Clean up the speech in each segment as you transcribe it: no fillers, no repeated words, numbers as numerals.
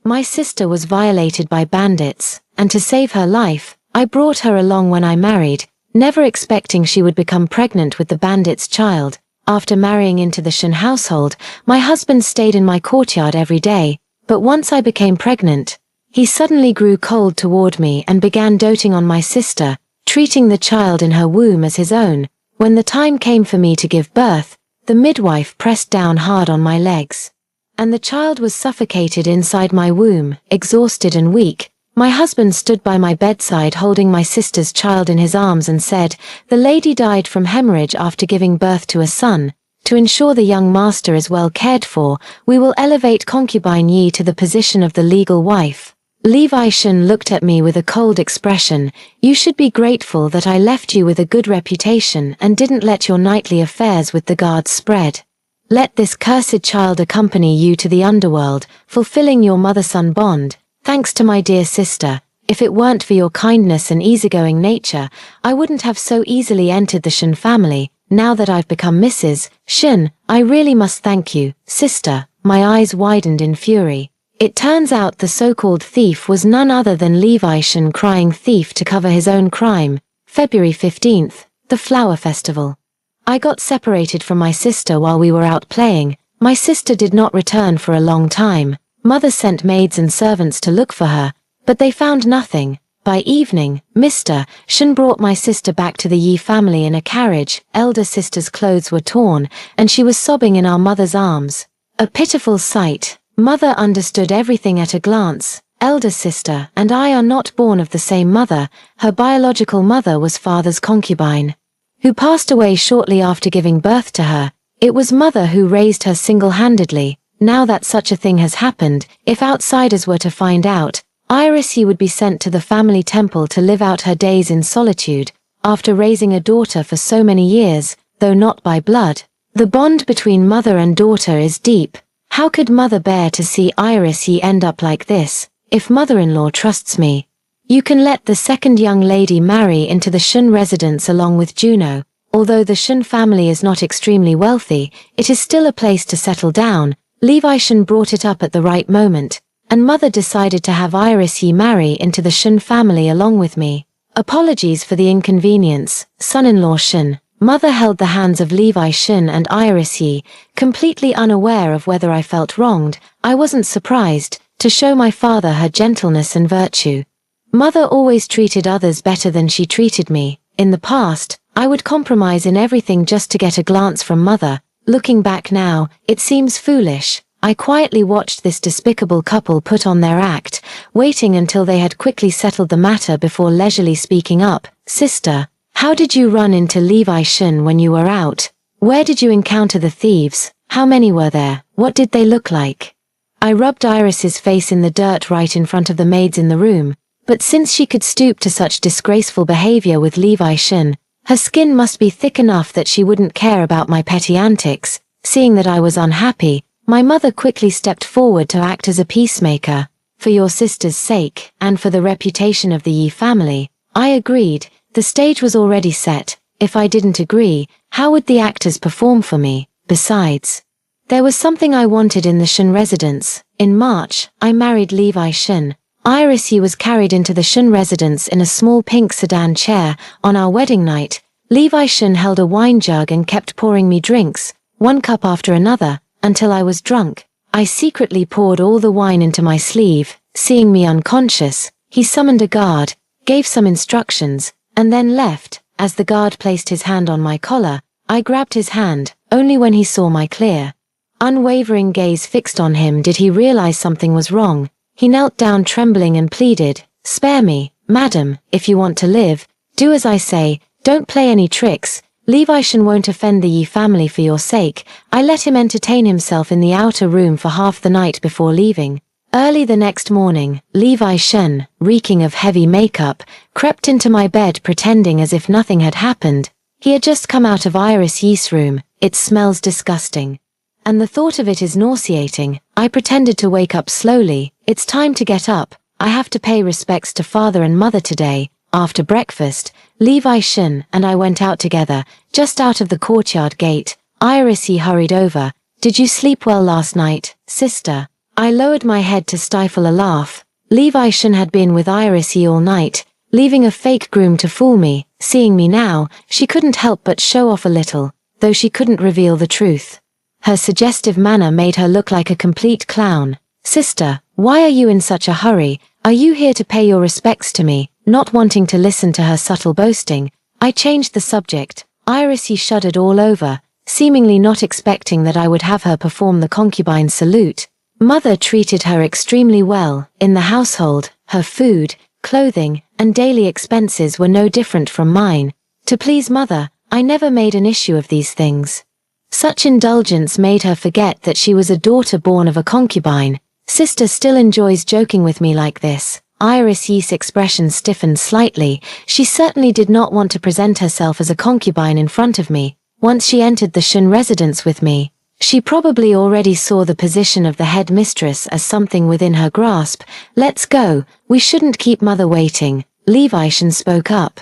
My sister was violated by bandits, and to save her life, I brought her along when I married, never expecting she would become pregnant with the bandit's child. After marrying into the Shin household, my husband stayed in my courtyard every day, but once I became pregnant, he suddenly grew cold toward me and began doting on my sister, treating the child in her womb as his own. When the time came for me to give birth, the midwife pressed down hard on my legs, and the child was suffocated inside my womb, exhausted and weak. My husband stood by my bedside holding my sister's child in his arms and said, "The lady died from hemorrhage after giving birth to a son. To ensure the young master is well cared for, we will elevate concubine Yi to the position of the legal wife." Levi Shin looked at me with a cold expression. "You should be grateful that I left you with a good reputation and didn't let your nightly affairs with the guards spread. Let this cursed child accompany you to the underworld, fulfilling your mother-son bond. Thanks to my dear sister, if it weren't for your kindness and easygoing nature, I wouldn't have so easily entered the Shin family. Now that I've become Mrs. Shin, I really must thank you, sister." My eyes widened in fury. It turns out the so-called thief was none other than Levi Shin, crying thief to cover his own crime. February 15th, the Flower Festival. I got separated from my sister while we were out playing. My sister did not return for a long time. Mother sent maids and servants to look for her, but they found nothing. By evening, Mr. Shin brought my sister back to the Yi family in a carriage. Elder sister's clothes were torn, and she was sobbing in our mother's arms. A pitiful sight. Mother understood everything at a glance. Elder sister and I are not born of the same mother. Her biological mother was father's concubine, who passed away shortly after giving birth to her. It was mother who raised her single-handedly. Now that such a thing has happened, if outsiders were to find out, Iris Yi would be sent to the family temple to live out her days in solitude. After raising a daughter for so many years, though not by blood, the bond between mother and daughter is deep. How could mother bear to see Iris Yi end up like this? If mother-in-law trusts me, you can let the second young lady marry into the Shin residence along with Juno. Although the Shin family is not extremely wealthy, it is still a place to settle down. Levi Shin brought it up at the right moment, and mother decided to have Iris Yi marry into the Shin family along with me. Apologies for the inconvenience, son-in-law Shin. Mother held the hands of Levi Shin and Iris Yi, completely unaware of whether I felt wronged. I wasn't surprised, to show my father her gentleness and virtue. Mother always treated others better than she treated me. In the past, I would compromise in everything just to get a glance from mother. Looking back now, it seems foolish. I quietly watched this despicable couple put on their act, waiting until they had quickly settled the matter before leisurely speaking up. "Sister, how did you run into Levi Shin when you were out? Where did you encounter the thieves? How many were there? What did they look like?" I rubbed Iris's face in the dirt right in front of the maids in the room, but since she could stoop to such disgraceful behavior with Levi Shin, her skin must be thick enough that she wouldn't care about my petty antics. Seeing that I was unhappy, my mother quickly stepped forward to act as a peacemaker. "For your sister's sake, and for the reputation of the Yi family," I agreed. The stage was already set. If I didn't agree, how would the actors perform for me? Besides, there was something I wanted in the Shin residence. In March, I married Levi Shin. Iris Yi was carried into the Shin residence in a small pink sedan chair. On our wedding night, Levi Shin held a wine jug and kept pouring me drinks, one cup after another, until I was drunk. I secretly poured all the wine into my sleeve. Seeing me unconscious, he summoned a guard, gave some instructions, and then left. As the guard placed his hand on my collar, I grabbed his hand. Only when he saw my clear, unwavering gaze fixed on him did he realize something was wrong. He knelt down trembling and pleaded, "Spare me, madam, if you want to live. Do as I say, don't play any tricks. Levi Shin won't offend the Yi family for your sake." I let him entertain himself in the outer room for half the night before leaving. Early the next morning, Levi Shin, reeking of heavy makeup, crept into my bed pretending as if nothing had happened. He had just come out of Iris Yi's room. "It smells disgusting, and the thought of it is nauseating." I pretended to wake up slowly. "It's time to get up. I have to pay respects to father and mother today." After breakfast, Levi Shin and I went out together. Just out of the courtyard gate, Iris Yi hurried over. "Did you sleep well last night, sister?" I lowered my head to stifle a laugh. Levi Shun had been with Iris all night, leaving a fake groom to fool me. Seeing me now, she couldn't help but show off a little, though she couldn't reveal the truth. Her suggestive manner made her look like a complete clown. Sister, why are you in such a hurry? Are you here to pay your respects to me? Not wanting to listen to her subtle boasting, I changed the subject. Iris shuddered all over, seemingly not expecting that I would have her perform the concubine salute. Mother treated her extremely well. In the household, her food, clothing, and daily expenses were no different from mine. To please Mother, I never made an issue of these things. Such indulgence made her forget that she was a daughter born of a concubine. Sister still enjoys joking with me like this. Iris' expression stiffened slightly. She certainly did not want to present herself as a concubine in front of me. Once she entered the Shun residence with me, she probably already saw the position of the head mistress as something within her grasp. Let's go, we shouldn't keep Mother waiting. Levi Shun spoke up,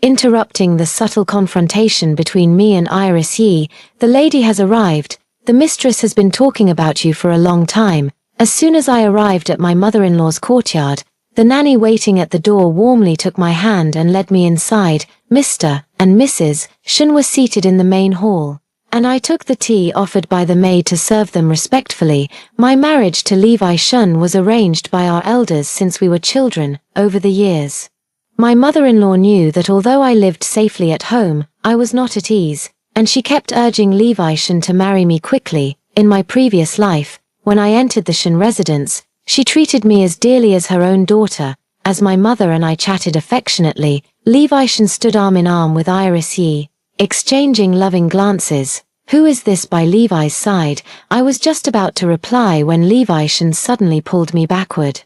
interrupting the subtle confrontation between me and Iris. The lady has arrived. The mistress has been talking about you for a long time. As soon as I arrived at my mother-in-law's courtyard, the nanny waiting at the door warmly took my hand and led me inside. Mr. and Mrs. Shun were seated in the main hall, and I took the tea offered by the maid to serve them respectfully. My marriage to Levi Shun was arranged by our elders since we were children. Over the years, my mother-in-law knew that although I lived safely at home, I was not at ease, and she kept urging Levi Shun to marry me quickly. In my previous life, when I entered the Shun residence, she treated me as dearly as her own daughter. As my mother and I chatted affectionately, Levi Shun stood arm in arm with Iris, exchanging loving glances. Who is this by Levi's side? I was just about to reply when Levi Shun suddenly pulled me backward.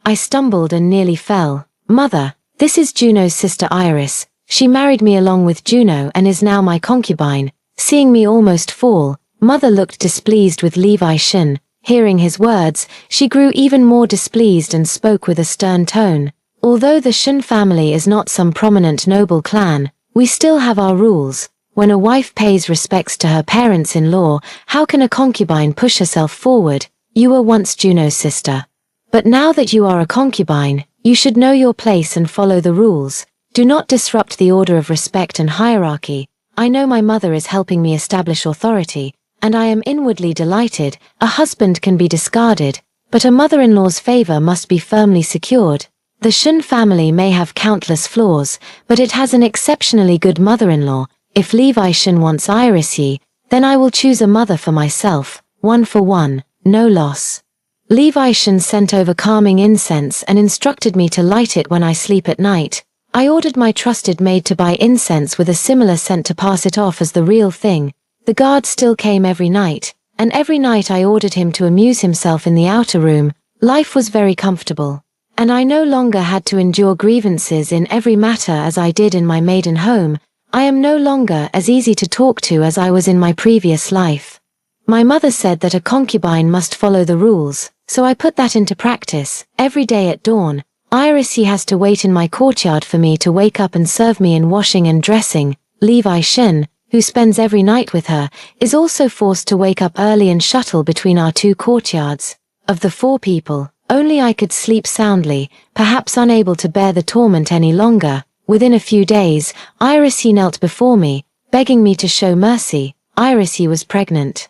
I stumbled and nearly fell. Mother, this is Juno's sister Iris. She married me along with Juno and is now my concubine. Seeing me almost fall, Mother looked displeased with Levi Shun. Hearing his words, she grew even more displeased and spoke with a stern tone. Although the Shun family is not some prominent noble clan, we still have our rules. When a wife pays respects to her parents-in-law, how can a concubine push herself forward? You were once Juno's sister. But now that you are a concubine, you should know your place and follow the rules. Do not disrupt the order of respect and hierarchy. I know my mother is helping me establish authority, and I am inwardly delighted. A husband can be discarded, but a mother-in-law's favor must be firmly secured. The Shun family may have countless flaws, but it has an exceptionally good mother-in-law. If Levi Shun wants Iris, then I will choose a mother for myself. 1 for 1, no loss. Levi Shun sent over calming incense and instructed me to light it when I sleep at night. I ordered my trusted maid to buy incense with a similar scent to pass it off as the real thing. The guard still came every night, and every night I ordered him to amuse himself in the outer room. Life was very comfortable, and I no longer had to endure grievances in every matter as I did in my maiden home. I am no longer as easy to talk to as I was in my previous life. My mother said that a concubine must follow the rules, so I put that into practice. Every day at dawn, Iris has to wait in my courtyard for me to wake up and serve me in washing and dressing. Levi Shun, who spends every night with her, is also forced to wake up early and shuttle between our two courtyards. Of the 4 people, only I could sleep soundly, perhaps unable to bear the torment any longer. Within a few days, Iris knelt before me, begging me to show mercy. Iris was pregnant.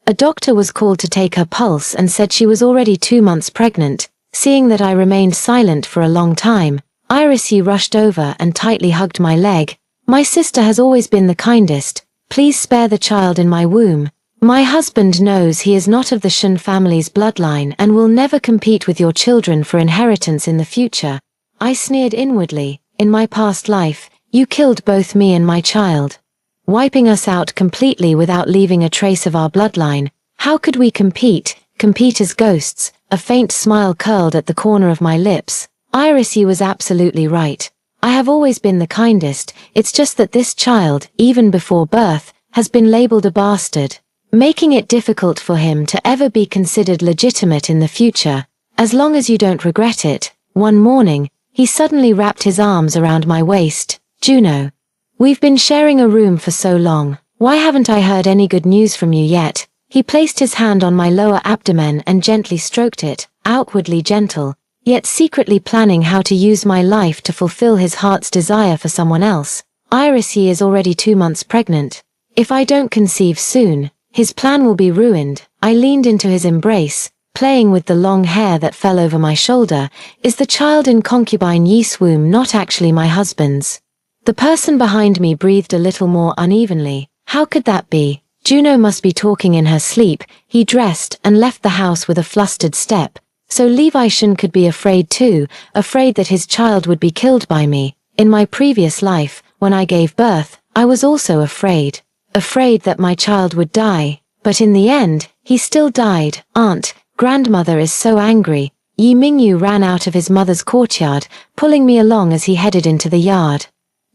A doctor was called to take her pulse and said she was already 2 months pregnant. Seeing that I remained silent for a long time, Iris rushed over and tightly hugged my leg. My sister has always been the kindest. Please spare the child in my womb. My husband knows he is not of the Shun family's bloodline and will never compete with your children for inheritance in the future. I sneered inwardly. In my past life, you killed both me and my child, wiping us out completely without leaving a trace of our bloodline. How could we compete as ghosts? A faint smile curled at the corner of my lips. Iris was absolutely right. I have always been the kindest. It's just that this child, even before birth, has been labeled a bastard, making it difficult for him to ever be considered legitimate in the future. As long as you don't regret it. One morning, he suddenly wrapped his arms around my waist. Juno, we've been sharing a room for so long. Why haven't I heard any good news from you yet? He placed his hand on my lower abdomen and gently stroked it, outwardly gentle, yet secretly planning how to use my life to fulfill his heart's desire for someone else. Iris is already 2 months pregnant. If I don't conceive soon, his plan will be ruined. I leaned into his embrace, playing with the long hair that fell over my shoulder. Is the child in concubine Yi's womb not actually my husband's? The person behind me breathed a little more unevenly. How could that be? Juno must be talking in her sleep. He dressed and left the house with a flustered step. So Levi Shun could be afraid too, afraid that his child would be killed by me. In my previous life, when I gave birth, I was also afraid. Afraid that my child would die. But in the end, he still died. Aunt, grandmother is so angry. Yi Mingyu ran out of his mother's courtyard, pulling me along as he headed into the yard.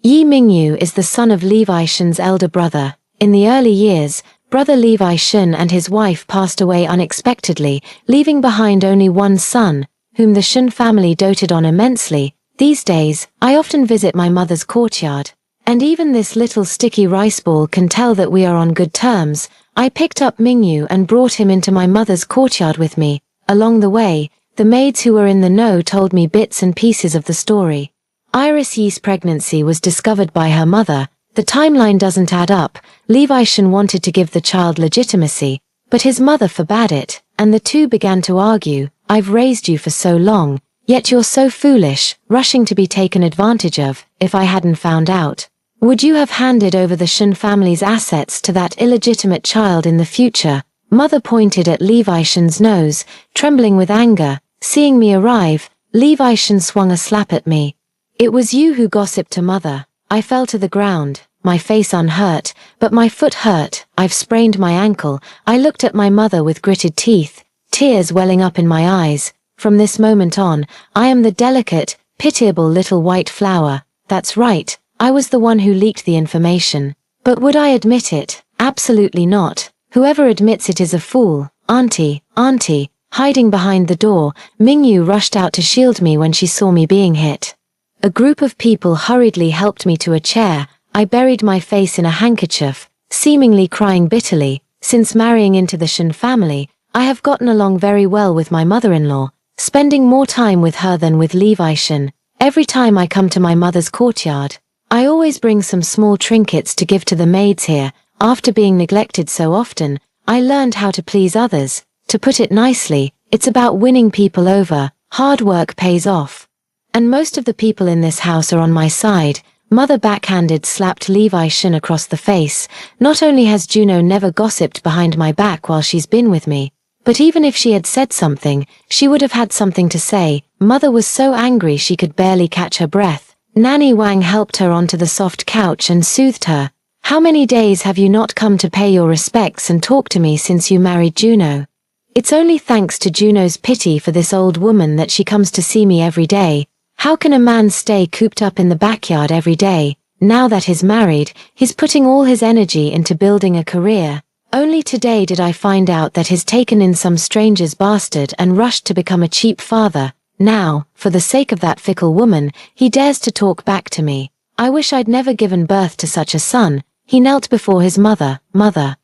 Yi Mingyu is the son of Levi Shun's elder brother. In the early years, brother Levi Shun and his wife passed away unexpectedly, leaving behind only one son, whom the Shun family doted on immensely. These days, I often visit my mother's courtyard, and even this little sticky rice ball can tell that we are on good terms. I picked up Mingyu and brought him into my mother's courtyard with me. Along the way, the maids who were in the know told me bits and pieces of the story. Iris Yi's pregnancy was discovered by her mother. The timeline doesn't add up. Levi Shun wanted to give the child legitimacy, but his mother forbade it, and the two began to argue. I've raised you for so long, yet you're so foolish, rushing to be taken advantage of. If I hadn't found out, would you have handed over the Shun family's assets to that illegitimate child in the future? Mother pointed at Levi Shun's nose, trembling with anger. Seeing me arrive, Levi Shun swung a slap at me. It was you who gossiped to mother. I fell to the ground, my face unhurt, but my foot hurt. I've sprained my ankle. I looked at my mother with gritted teeth, tears welling up in my eyes. From this moment on, I am the delicate, pitiable little white flower. That's right, I was the one who leaked the information. But would I admit it? Absolutely not. Whoever admits it is a fool. Auntie, auntie. Hiding behind the door, Mingyu rushed out to shield me when she saw me being hit. A group of people hurriedly helped me to a chair. I buried my face in a handkerchief, seemingly crying bitterly. Since marrying into the Shun family, I have gotten along very well with my mother-in-law, spending more time with her than with Levi Shun. Every time I come to my mother's courtyard, I always bring some small trinkets to give to the maids here. After being neglected so often, I learned how to please others. To put it nicely, it's about winning people over. Hard work pays off. And most of the people in this house are on my side. Mother backhanded slapped Levi Shun across the face. Not only has Juno never gossiped behind my back while she's been with me, but even if she had said something, she would have had something to say. Mother was so angry she could barely catch her breath. Nanny Wang helped her onto the soft couch and soothed her. How many days have you not come to pay your respects and talk to me since you married Juno? It's only thanks to Juno's pity for this old woman that she comes to see me every day. How can a man stay cooped up in the backyard every day? Now that he's married, he's putting all his energy into building a career. Only today did I find out that he's taken in some stranger's bastard and rushed to become a cheap father. Now, for the sake of that fickle woman, he dares to talk back to me. I wish I'd never given birth to such a son. He knelt before his mother. Mother.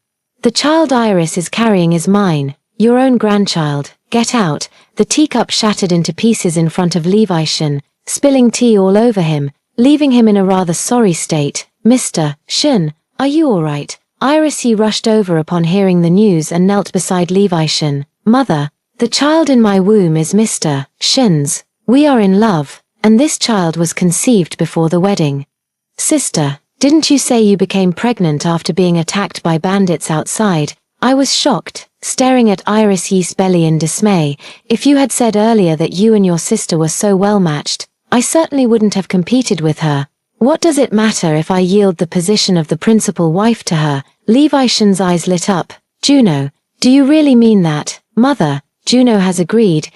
The child Iris is carrying is mine. Your own grandchild. Get out. The teacup shattered into pieces in front of Levi Shun, spilling tea all over him, leaving him in a rather sorry state. Mr. Shun, are you all right? Iris rushed over upon hearing the news and knelt beside Levi Shun. Mother, the child in my womb is Mr. Shun's. We are in love, and this child was conceived before the wedding. Sister, didn't you say you became pregnant after being attacked by bandits outside? I was shocked, staring at Iris' belly in dismay. If you had said earlier that you and your sister were so well matched, I certainly wouldn't have competed with her. What does it matter if I yield the position of the principal wife to her? Levi Shun's eyes lit up. Juno, do you really mean that? Mother, Juno has agreed.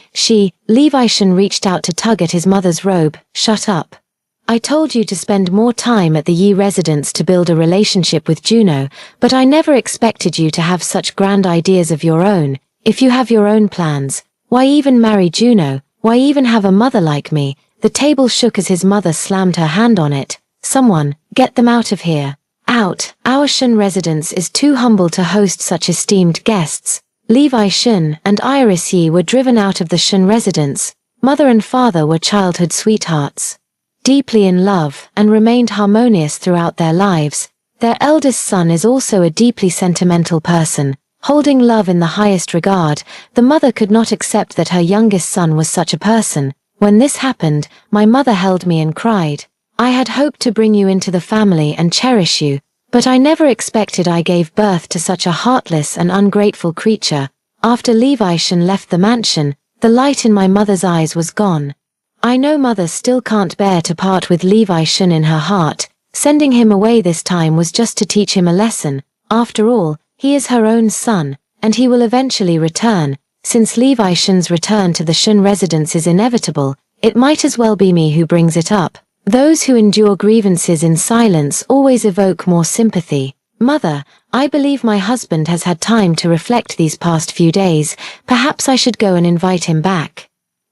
Levi Shun reached out to tug at his mother's robe. Shut up. I told you to spend more time at the Yi residence to build a relationship with Juno, but I never expected you to have such grand ideas of your own. If you have your own plans, why even marry Juno? Why even have a mother like me? The table shook as his mother slammed her hand on it. Someone, get them out of here. Out, our Shun residence is too humble to host such esteemed guests. Levi Shun and Iris Yi were driven out of the Shun residence. Mother and father were childhood sweethearts, deeply in love, and remained harmonious throughout their lives. Their eldest son is also a deeply sentimental person, holding love in the highest regard. The mother could not accept that her youngest son was such a person. When this happened, my mother held me and cried. I had hoped to bring you into the family and cherish you, but I never expected I gave birth to such a heartless and ungrateful creature. After Levi Shun left the mansion, the light in my mother's eyes was gone. I know mother still can't bear to part with Levi Shun in her heart. Sending him away this time was just to teach him a lesson. After all, he is her own son, and he will eventually return. Since Levi Shun's return to the Shun residence is inevitable, it might as well be me who brings it up. Those who endure grievances in silence always evoke more sympathy. Mother, I believe my husband has had time to reflect these past few days. Perhaps I should go and invite him back.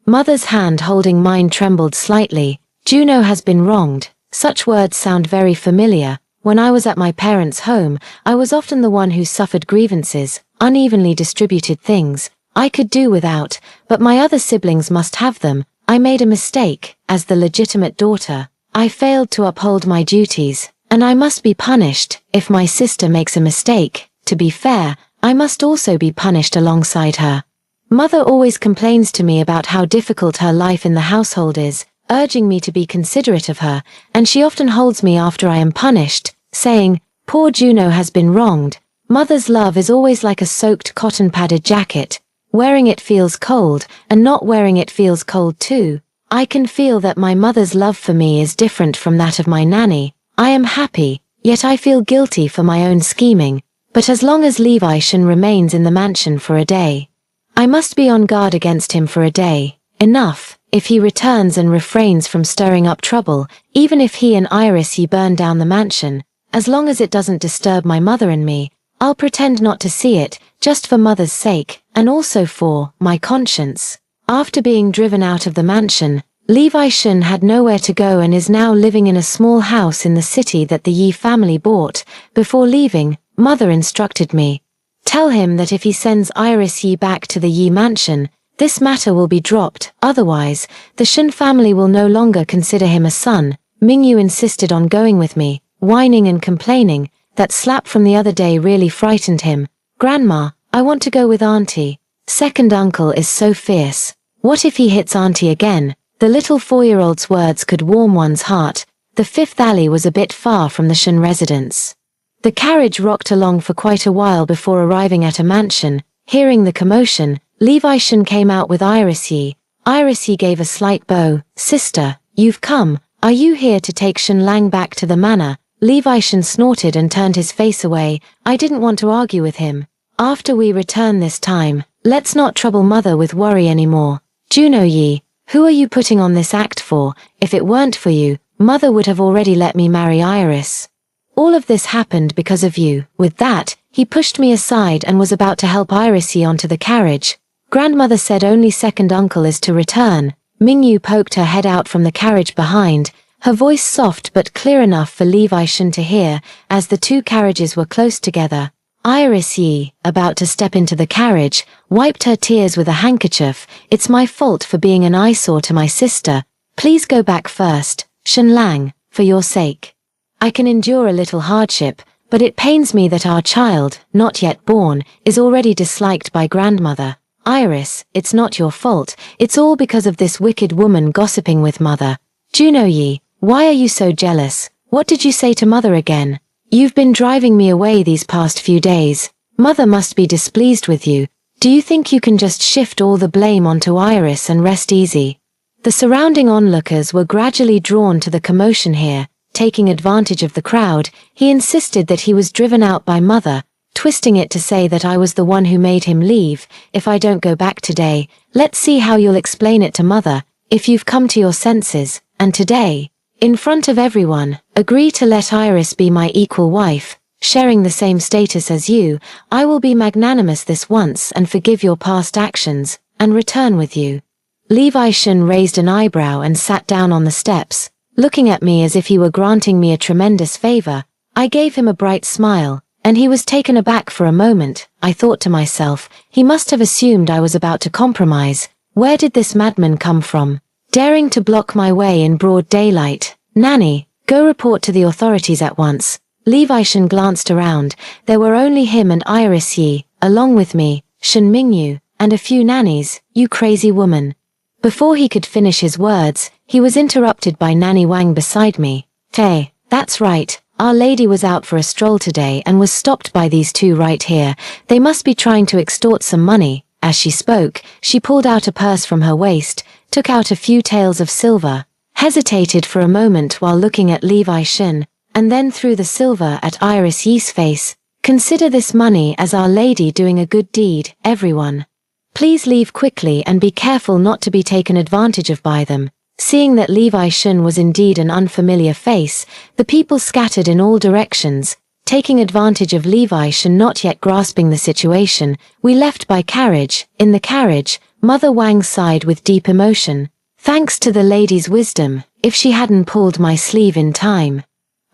Mother's hand holding mine trembled slightly. Juno has been wronged. Such words sound very familiar. When I was at my parents' home, I was often the one who suffered grievances, unevenly distributed things I could do without, but my other siblings must have them. I made a mistake. As the legitimate daughter, I failed to uphold my duties, and I must be punished. If my sister makes a mistake, to be fair, I must also be punished alongside her. Mother always complains to me about how difficult her life in the household is, urging me to be considerate of her, and she often holds me after I am punished, saying, "Poor Juno has been wronged." Mother's love is always like a soaked cotton-padded jacket. Wearing it feels cold, and not wearing it feels cold too. I can feel that my mother's love for me is different from that of my nanny. I am happy, yet I feel guilty for my own scheming. But as long as Levi Shun remains in the mansion for a day, I must be on guard against him for a day. Enough. If he returns and refrains from stirring up trouble, even if he and Iris Yi burn down the mansion, as long as it doesn't disturb my mother and me, I'll pretend not to see it, just for mother's sake, and also for my conscience. After being driven out of the mansion, Levi Shun had nowhere to go and is now living in a small house in the city that the Yi family bought. Before leaving, mother instructed me, "Tell him that if he sends Iris Yi back to the Yi mansion, this matter will be dropped. Otherwise, the Shun family will no longer consider him a son." Mingyu insisted on going with me, whining and complaining. That slap from the other day really frightened him. "Grandma, I want to go with Auntie. Second uncle is so fierce. What if he hits Auntie again?" The little 4-year-old's words could warm one's heart. The fifth alley was a bit far from the Shun residence. The carriage rocked along for quite a while before arriving at a mansion. Hearing the commotion, Levi Shun came out with Iris Yi. Iris Yi gave a slight bow. "Sister, you've come. Are you here to take Shun Lang back to the manor?" Levi Shun snorted and turned his face away. I didn't want to argue with him. "After we return this time, let's not trouble mother with worry anymore." "Juno Yi, who are you putting on this act for? If it weren't for you, mother would have already let me marry Iris. All of this happened because of you." With that, he pushed me aside and was about to help Iris Yi onto the carriage. Grandmother said only second uncle is to return. Mingyu poked her head out from the carriage behind, her voice soft but clear enough for Levi Shun to hear, as the two carriages were close together. Iris Yi, about to step into the carriage, wiped her tears with a handkerchief. "It's my fault for being an eyesore to my sister. Please go back first, Shun Lang, for your sake. I can endure a little hardship, but it pains me that our child, not yet born, is already disliked by grandmother. Iris, it's not your fault, it's all because of this wicked woman gossiping with mother." "Juno Yi, why are you so jealous? What did you say to mother again? You've been driving me away these past few days. Mother must be displeased with you. Do you think you can just shift all the blame onto Iris and rest easy?" The surrounding onlookers were gradually drawn to the commotion here. Taking advantage of the crowd, he insisted that he was driven out by mother, twisting it to say that I was the one who made him leave. "If I don't go back today, let's see how you'll explain it to mother. If you've come to your senses, and today, in front of everyone, agree to let Iris be my equal wife, sharing the same status as you, I will be magnanimous this once and forgive your past actions, and return with you." Levi Shun raised an eyebrow and sat down on the steps, looking at me as if he were granting me a tremendous favor. I gave him a bright smile, and he was taken aback for a moment. I thought to myself, he must have assumed I was about to compromise. Where did this madman come from? Daring to block my way in broad daylight. Nanny, go report to the authorities at once. Levi Shen glanced around. There were only him and Iris Yi, along with me, Shen Mingyu, and a few nannies. You crazy woman. Before he could finish his words, he was interrupted by Nanny Wang beside me. Hey, that's right. Our lady was out for a stroll today and was stopped by these two right here. They must be trying to extort some money. As she spoke, she pulled out a purse from her waist, took out a few taels of silver, hesitated for a moment while looking at Levi Shen, and then threw the silver at Iris Yi's face. Consider this money as Our Lady doing a good deed, everyone. Please leave quickly and be careful not to be taken advantage of by them. Seeing that Levi Shen was indeed an unfamiliar face, the people scattered in all directions. Taking advantage of Levi Shen not yet grasping the situation, we left by carriage. In the carriage, Mother Wang sighed with deep emotion. Thanks to the lady's wisdom, if she hadn't pulled my sleeve in time,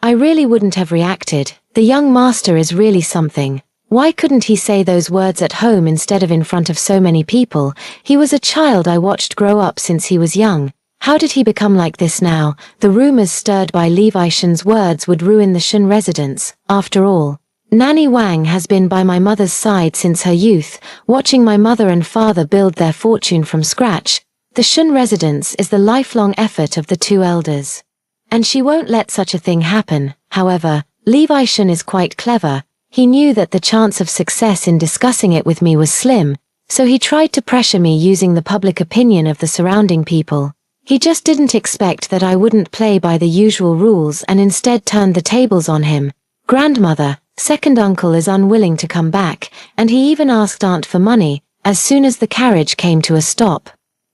I really wouldn't have reacted. The young master is really something. Why couldn't he say those words at home instead of in front of so many people? He was a child I watched grow up since he was young. How did he become like this now? The rumors stirred by Levi Shen's words would ruin the Shen residence. After all, Nanny Wang has been by my mother's side since her youth, watching my mother and father build their fortune from scratch. The Shen residence is the lifelong effort of the two elders. And she won't let such a thing happen. However, Levi Shen is quite clever. He knew that the chance of success in discussing it with me was slim, so he tried to pressure me using the public opinion of the surrounding people. He just didn't expect that I wouldn't play by the usual rules and instead turned the tables on him. Grandmother, second uncle is unwilling to come back, and he even asked aunt for money, as soon as the carriage came to a stop.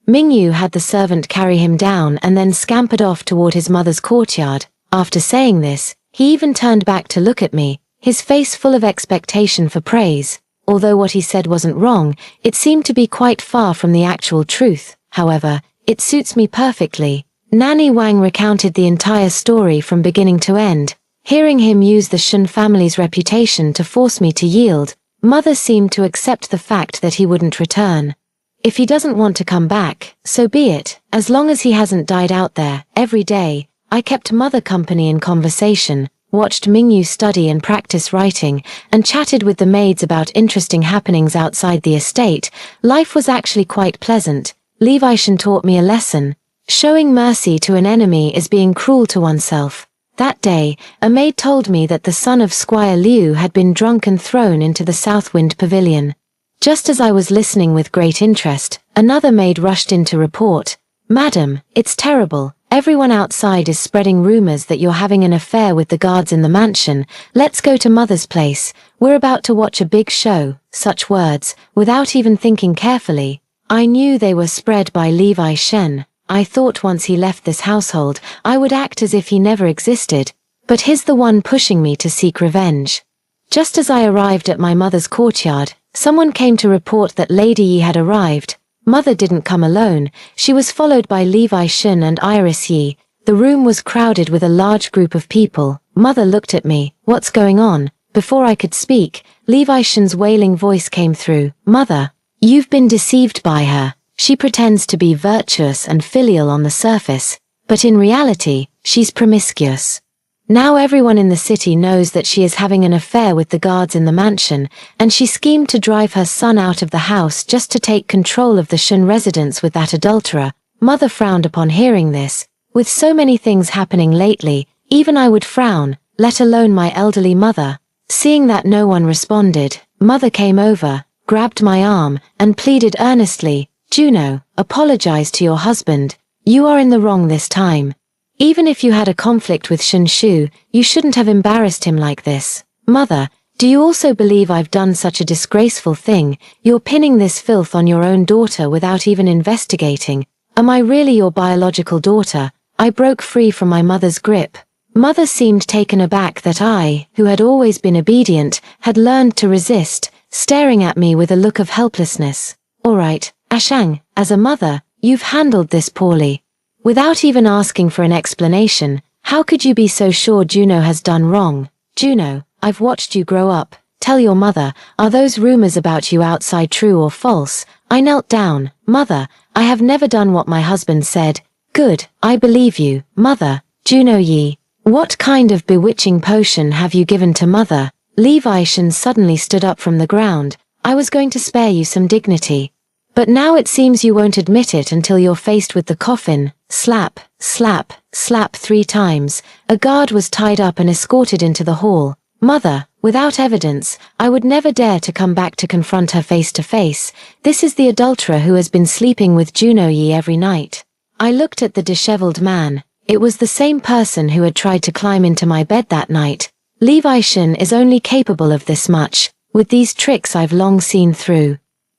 Mingyu had the servant carry him down and then scampered off toward his mother's courtyard. After saying this, he even turned back to look at me, his face full of expectation for praise. Although what he said wasn't wrong, it seemed to be quite far from the actual truth. However, it suits me perfectly. Nanny Wang recounted the entire story from beginning to end. Hearing him use the Shen family's reputation to force me to yield, Mother seemed to accept the fact that he wouldn't return. If he doesn't want to come back, so be it, as long as he hasn't died out there. Every day, I kept Mother company in conversation, watched Mingyu study and practice writing, and chatted with the maids about interesting happenings outside the estate. Life was actually quite pleasant. Levi Shen taught me a lesson. Showing mercy to an enemy is being cruel to oneself. That day, a maid told me that the son of Squire Liu had been drunk and thrown into the Southwind Pavilion. Just as I was listening with great interest, another maid rushed in to report, "Madam, it's terrible. Everyone outside is spreading rumors that you're having an affair with the guards in the mansion. Let's go to Mother's place. We're about to watch a big show." Such words, without even thinking carefully, I knew they were spread by Levi Shen. I thought once he left this household, I would act as if he never existed. But he's the one pushing me to seek revenge. Just as I arrived at my mother's courtyard, someone came to report that Lady Yi had arrived. Mother didn't come alone. She was followed by Levi Shen and Iris Yi. The room was crowded with a large group of people. Mother looked at me. What's going on? Before I could speak, Levi Shen's wailing voice came through. Mother, you've been deceived by her. She pretends to be virtuous and filial on the surface, but in reality, she's promiscuous. Now everyone in the city knows that she is having an affair with the guards in the mansion, and she schemed to drive her son out of the house just to take control of the Shen residence with that adulterer. Mother frowned upon hearing this. With so many things happening lately, even I would frown, let alone my elderly mother. Seeing that no one responded, Mother came over, grabbed my arm, and pleaded earnestly, "Juno, apologize to your husband. You are in the wrong this time. Even if you had a conflict with Shen Shu, you shouldn't have embarrassed him like this." Mother, do you also believe I've done such a disgraceful thing? You're pinning this filth on your own daughter without even investigating. Am I really your biological daughter? I broke free from my mother's grip. Mother seemed taken aback that I, who had always been obedient, had learned to resist, staring at me with a look of helplessness. All right, Ashang, as a mother, you've handled this poorly. Without even asking for an explanation, how could you be so sure Juno has done wrong? Juno, I've watched you grow up. Tell your mother, are those rumors about you outside true or false? I knelt down. Mother, I have never done what my husband said. Good, I believe you, mother. Juno Yi, what kind of bewitching potion have you given to mother? Levi Shen suddenly stood up from the ground. I was going to spare you some dignity. But now it seems you won't admit it until you're faced with the coffin. Slap, slap, slap 3 times. A guard was tied up and escorted into the hall. Mother, without evidence, I would never dare to come back to confront her face to face. This is the adulterer who has been sleeping with Juno Yi every night. I looked at the disheveled man. It was the same person who had tried to climb into my bed that night. Levi Shen is only capable of this much. With these tricks I've long seen through.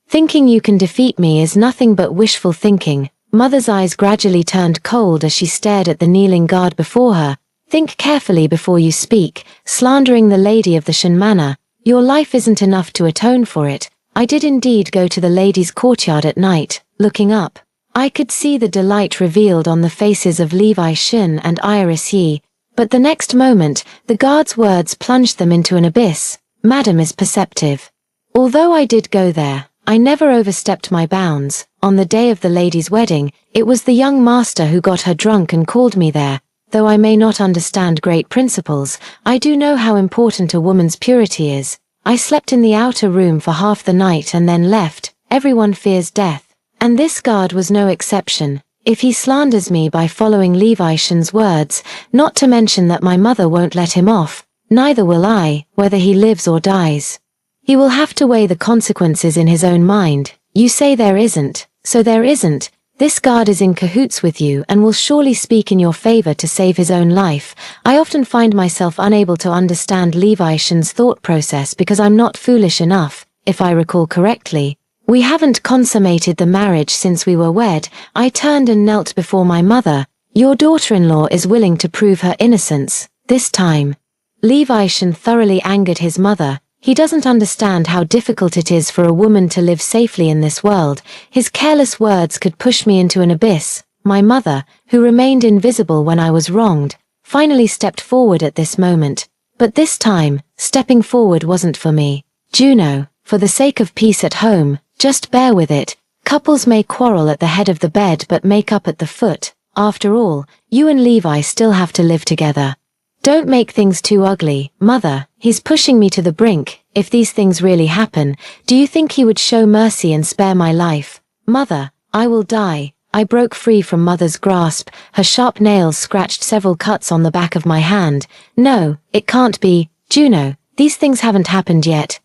Thinking you can defeat me is nothing but wishful thinking. Mother's eyes gradually turned cold as she stared at the kneeling guard before her. Think carefully before you speak, slandering the lady of the Shen Manor. Your life isn't enough to atone for it. I did indeed go to the ladies' courtyard at night. Looking up, I could see the delight revealed on the faces of Levi Shen and Iris Yi, but the next moment, the guard's words plunged them into an abyss. Madam is perceptive. Although I did go there, I never overstepped my bounds. On the day of the lady's wedding, it was the young master who got her drunk and called me there. Though I may not understand great principles, I do know how important a woman's purity is. I slept in the outer room for half the night and then left. Everyone fears death. And this guard was no exception. If he slanders me by following Levi Shen's words, not to mention that my mother won't let him off, neither will I, whether he lives or dies. He will have to weigh the consequences in his own mind. You say there isn't, so there isn't. This guard is in cahoots with you and will surely speak in your favor to save his own life. I often find myself unable to understand Levi Shen's thought process because I'm not foolish enough, if I recall correctly. We haven't consummated the marriage since we were wed. I turned and knelt before my mother. Your daughter-in-law is willing to prove her innocence, this time. Levi Shen thoroughly angered his mother. He doesn't understand how difficult it is for a woman to live safely in this world. His careless words could push me into an abyss. My mother, who remained invisible when I was wronged, finally stepped forward at this moment. But this time, stepping forward wasn't for me. Juno, for the sake of peace at home, just bear with it. Couples may quarrel at the head of the bed but make up at the foot. After all, you and Levi still have to live together. Don't make things too ugly, mother. He's pushing me to the brink. If these things really happen, do you think he would show mercy and spare my life? Mother, I will die. I broke free from mother's grasp. Her sharp nails scratched several cuts on the back of my hand. No, it can't be. Juno, these things haven't happened yet.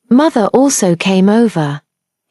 Mother also came over.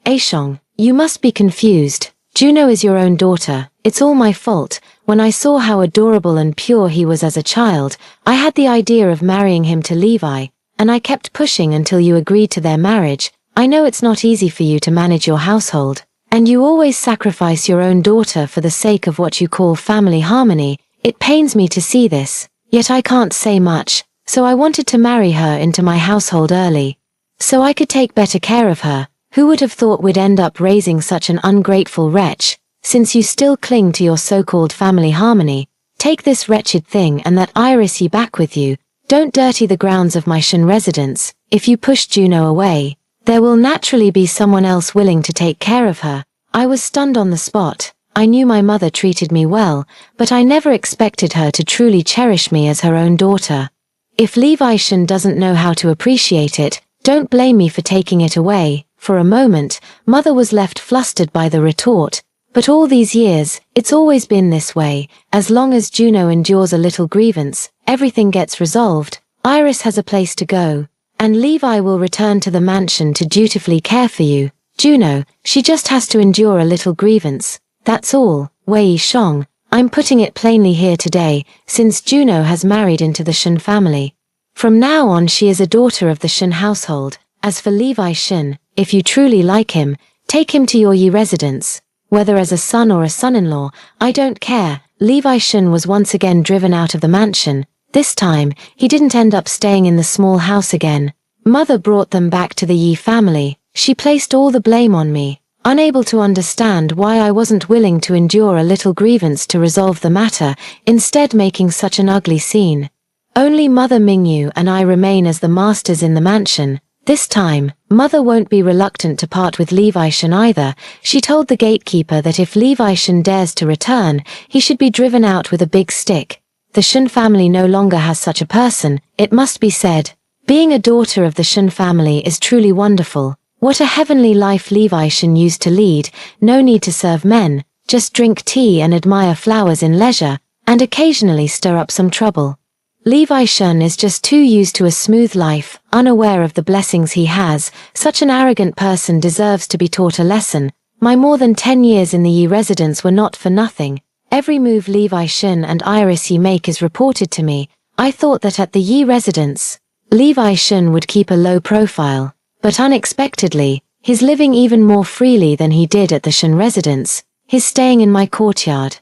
Aishong, you must be confused. Juno is your own daughter. It's all my fault. When I saw how adorable and pure he was as a child, I had the idea of marrying him to Levi, and I kept pushing until you agreed to their marriage. I know it's not easy for you to manage your household, and you always sacrifice your own daughter for the sake of what you call family harmony. It pains me to see this, yet I can't say much, so I wanted to marry her into my household early, so I could take better care of her. Who would have thought we'd end up raising such an ungrateful wretch? Since you still cling to your so-called family harmony, take this wretched thing and that Iris Yi back with you. Don't dirty the grounds of my Shen residence. If you push Juno away, there will naturally be someone else willing to take care of her. I was stunned on the spot. I knew my mother treated me well, but I never expected her to truly cherish me as her own daughter. If Levi Shen doesn't know how to appreciate it, don't blame me for taking it away. For a moment, mother was left flustered by the retort. But all these years, it's always been this way. As long as Juno endures a little grievance, everything gets resolved. Iris has a place to go, and Levi will return to the mansion to dutifully care for you. Juno, she just has to endure a little grievance. That's all. Wei Shong, I'm putting it plainly here today, since Juno has married into the Shen family. From now on she is a daughter of the Shen household. As for Levi Shen, if you truly like him, take him to your Yi residence. Whether as a son or a son-in-law, I don't care. Levi Shen was once again driven out of the mansion. This time, he didn't end up staying in the small house again. Mother brought them back to the Yi family. She placed all the blame on me, unable to understand why I wasn't willing to endure a little grievance to resolve the matter, instead making such an ugly scene. Only Mother Mingyu and I remain as the masters in the mansion. This time, Mother won't be reluctant to part with Levi Shen either. She told the gatekeeper that if Levi Shen dares to return, he should be driven out with a big stick. The Shen family no longer has such a person, it must be said. Being a daughter of the Shen family is truly wonderful. What a heavenly life Levi Shen used to lead, no need to serve men, just drink tea and admire flowers in leisure, and occasionally stir up some trouble. Levi Shen is just too used to a smooth life, unaware of the blessings he has. Such an arrogant person deserves to be taught a lesson. My more than 10 years in the Yi residence were not for nothing. Every move Levi Shen and Iris Yi make is reported to me. I thought that at the Yi residence, Levi Shen would keep a low profile, but unexpectedly, he's living even more freely than he did at the Shen residence. He's staying in my courtyard,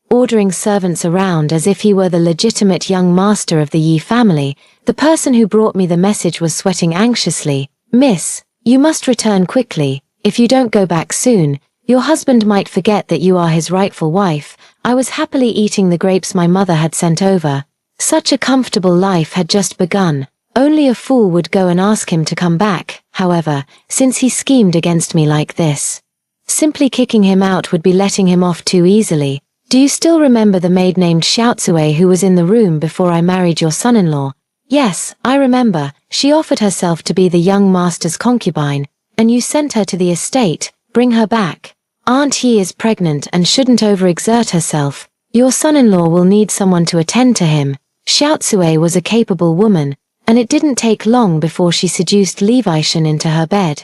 ordering servants around as if he were the legitimate young master of the Yi family. The person who brought me the message was sweating anxiously. "Miss, you must return quickly. If you don't go back soon, your husband might forget that you are his rightful wife." I was happily eating the grapes my mother had sent over. Such a comfortable life had just begun. Only a fool would go and ask him to come back, however, since he schemed against me like this. Simply kicking him out would be letting him off too easily. "Do you still remember the maid named Xiaotsue who was in the room before I married your son-in-law?" "Yes, I remember. She offered herself to be the young master's concubine, and you sent her to the estate. Bring her back. Aunt Yi is pregnant and shouldn't overexert herself. Your son-in-law will need someone to attend to him." Xiaotsue was a capable woman, and it didn't take long before she seduced Levi Shen into her bed.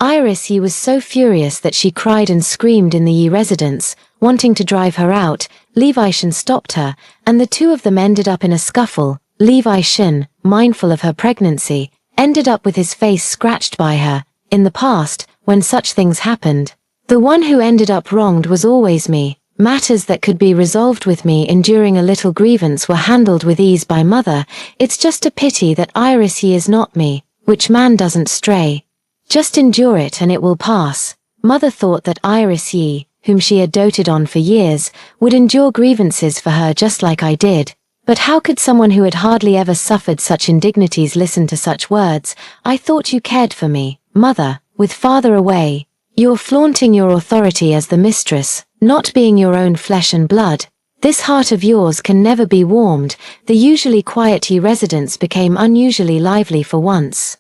Iris Yi was so furious that she cried and screamed in the Yi residence, wanting to drive her out. Levi Shen stopped her, and the two of them ended up in a scuffle. Levi Shen, mindful of her pregnancy, ended up with his face scratched by her. In the past, when such things happened, the one who ended up wronged was always me. Matters that could be resolved with me enduring a little grievance were handled with ease by Mother. It's just a pity that Iris Yi is not me. Which man doesn't stray? Just endure it and it will pass. Mother thought that Iris Yi, whom she had doted on for years, would endure grievances for her just like I did. But how could someone who had hardly ever suffered such indignities listen to such words? "I thought you cared for me, Mother, with father away. You're flaunting your authority as the mistress, not being your own flesh and blood. This heart of yours can never be warmed." The usually quiet Yi residence became unusually lively for once.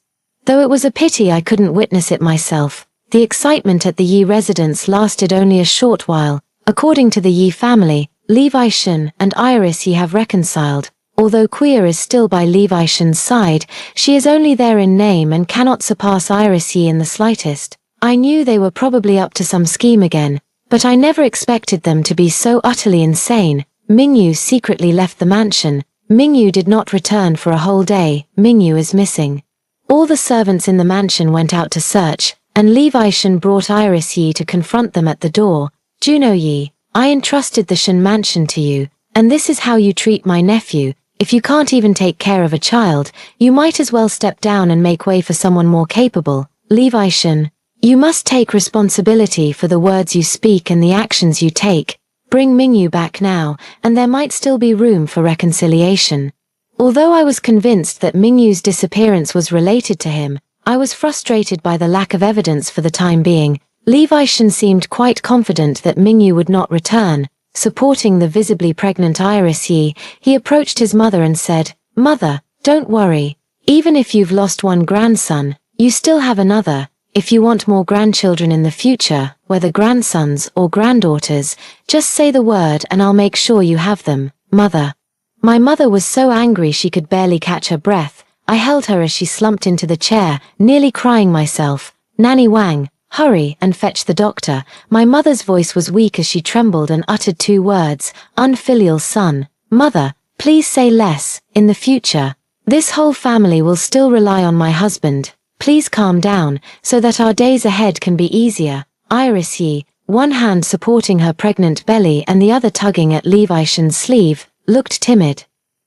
Though it was a pity I couldn't witness it myself, the excitement at the Yi residence lasted only a short while. According to the Yi family, Levi Shen and Iris Yi have reconciled. Although Quia is still by Levi Shen's side, she is only there in name and cannot surpass Iris Yi in the slightest. I knew they were probably up to some scheme again, but I never expected them to be so utterly insane. Mingyu secretly left the mansion. Mingyu did not return for a whole day. Mingyu is missing. All the servants in the mansion went out to search, and Levi Shen brought Iris Yi to confront them at the door. "Juno Yi, I entrusted the Shen mansion to you, and this is how you treat my nephew. If you can't even take care of a child, you might as well step down and make way for someone more capable. Levi Shen, you must take responsibility for the words you speak and the actions you take. Bring Mingyu back now, and there might still be room for reconciliation." Although I was convinced that Mingyu's disappearance was related to him, I was frustrated by the lack of evidence for the time being. Levi Shen seemed quite confident that Mingyu would not return. Supporting the visibly pregnant Iris Yi, he approached his mother and said, "Mother, don't worry. Even if you've lost one grandson, you still have another. If you want more grandchildren in the future, whether grandsons or granddaughters, just say the word and I'll make sure you have them, Mother." My mother was so angry she could barely catch her breath. I held her as she slumped into the chair, nearly crying myself. "Nanny Wang, hurry and fetch the doctor." My mother's voice was weak as she trembled and uttered two words, "Unfilial son." "Mother, please say less. In the future, this whole family will still rely on my husband. Please calm down, so that our days ahead can be easier." Iris Yi, one hand supporting her pregnant belly and the other tugging at Levi Shen's sleeve, looked timid.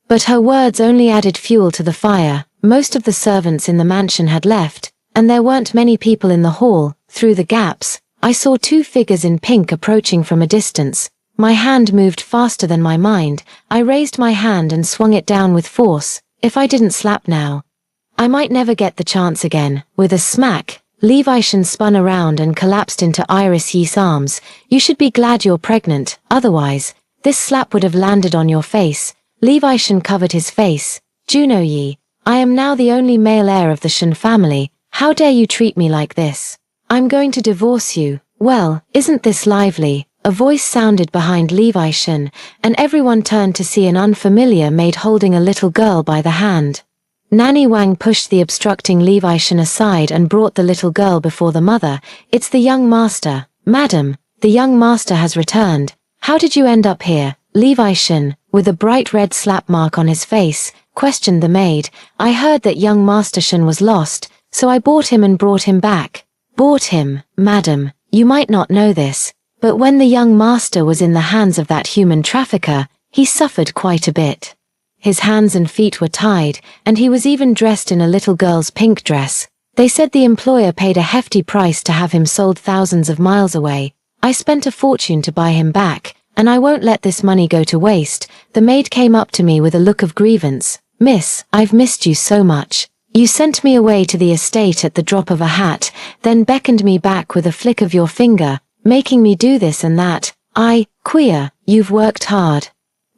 But her words only added fuel to the fire. Most of the servants in the mansion had left, and there weren't many people in the hall. Through the gaps, I saw two figures in pink approaching from a distance. My hand moved faster than my mind. I raised my hand and swung it down with force. if I didn't slap now, I might never get the chance again. With a smack, Levi Shin spun around and collapsed into Iris Yi's arms. You should be glad you're pregnant, otherwise, this slap would have landed on your face. Levi Shin covered his face. Juno Yi, I am now the only male heir of the Shin family. How dare you treat me like this? I'm going to divorce you. Well, isn't this lively? A voice sounded behind Levi Shin, and everyone turned to see an unfamiliar maid holding a little girl by the hand. Nanny Wang pushed the obstructing Levi Shin aside and brought the little girl before the mother. It's the young master. Madam, the young master has returned. How did you end up here? Levi Shin, with a bright red slap mark on his face, questioned the maid. I heard that young Master Shin was lost, so I bought him and brought him back. Bought him, madam, you might not know this, but when the young master was in the hands of that human trafficker, he suffered quite a bit. His hands and feet were tied, and he was even dressed in a little girl's pink dress. They said the employer paid a hefty price to have him sold thousands of miles away. I spent a fortune to buy him back, and I won't let this money go to waste. The maid came up to me with a look of grievance. Miss, I've missed you so much. You sent me away to the estate at the drop of a hat, then beckoned me back with a flick of your finger, making me do this and that. Queer, you've worked hard.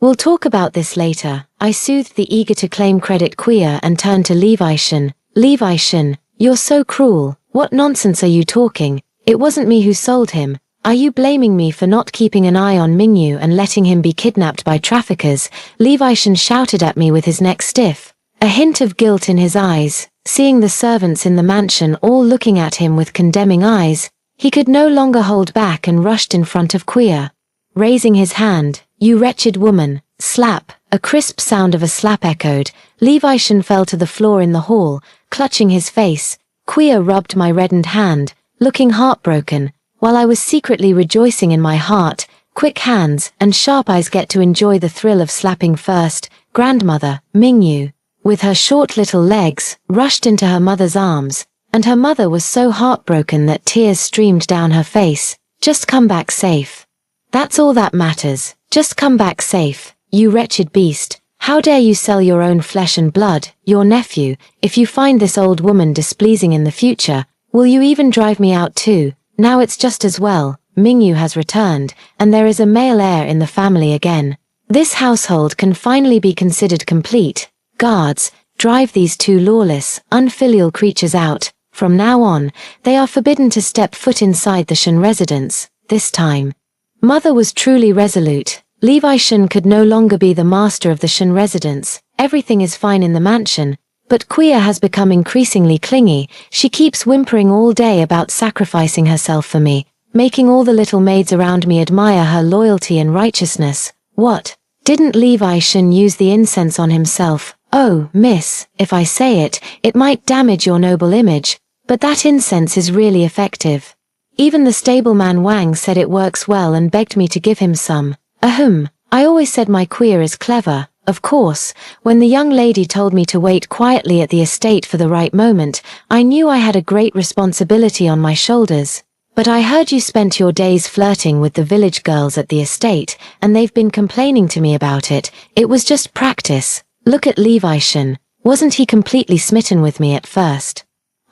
We'll talk about this later. I soothed the eager to claim credit Queer and turned to Levi Shin. Levi Shin, you're so cruel. What nonsense are you talking? It wasn't me who sold him. Are you blaming me for not keeping an eye on Mingyu and letting him be kidnapped by traffickers? Levi Shin shouted at me with his neck stiff, a hint of guilt in his eyes. Seeing the servants in the mansion all looking at him with condemning eyes, he could no longer hold back and rushed in front of Queer. Raising his hand, you wretched woman, slap. A crisp sound of a slap echoed. Levi Shin fell to the floor in the hall, clutching his face. Queer rubbed my reddened hand, looking heartbroken, while I was secretly rejoicing in my heart. Quick hands and sharp eyes get to enjoy the thrill of slapping first. Grandmother, Mingyu, with her short little legs, rushed into her mother's arms, and her mother was so heartbroken that tears streamed down her face. Just come back safe. That's all that matters. Just come back safe. You wretched beast, how dare you sell your own flesh and blood, your nephew? If you find this old woman displeasing in the future, will you even drive me out too? Now it's just as well. Mingyu has returned, and there is a male heir in the family again. This household can finally be considered complete. Guards, drive these two lawless, unfilial creatures out. From now on, they are forbidden to step foot inside the Shin residence. This time, Mother was truly resolute. Levi Shin could no longer be the master of the Shin residence. Everything is fine in the mansion, but Queer has become increasingly clingy. She keeps whimpering all day about sacrificing herself for me, making all the little maids around me admire her loyalty and righteousness. What? Didn't Levi Shin use the incense on himself? Oh, miss, if I say it, it might damage your noble image, but that incense is really effective. Even the stableman Wang said it works well and begged me to give him some. Ahem, I always said my Queer is clever. Of course, when the young lady told me to wait quietly at the estate for the right moment, I knew I had a great responsibility on my shoulders. But I heard you spent your days flirting with the village girls at the estate, and they've been complaining to me about it. It was just practice. Look at Levi Shin. Wasn't he completely smitten with me at first?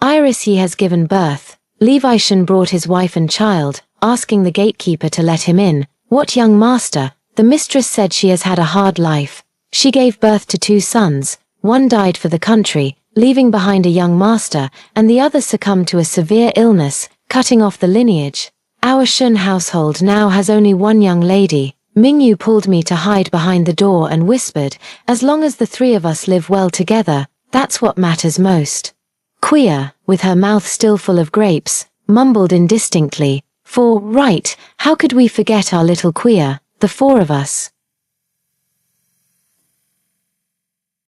Iris Yi has given birth. Levi Shin brought his wife and child, asking the gatekeeper to let him in. What young master? The mistress said she has had a hard life. She gave birth to 2 sons. One died for the country, leaving behind a young master, and the other succumbed to a severe illness, cutting off the lineage. Our Shin household now has only 1 young lady. Mingyu pulled me to hide behind the door and whispered, as long as the 3 of us live well together, that's what matters most. Queer, with her mouth still full of grapes, mumbled indistinctly, right, how could we forget our little Queer, the 4 of us?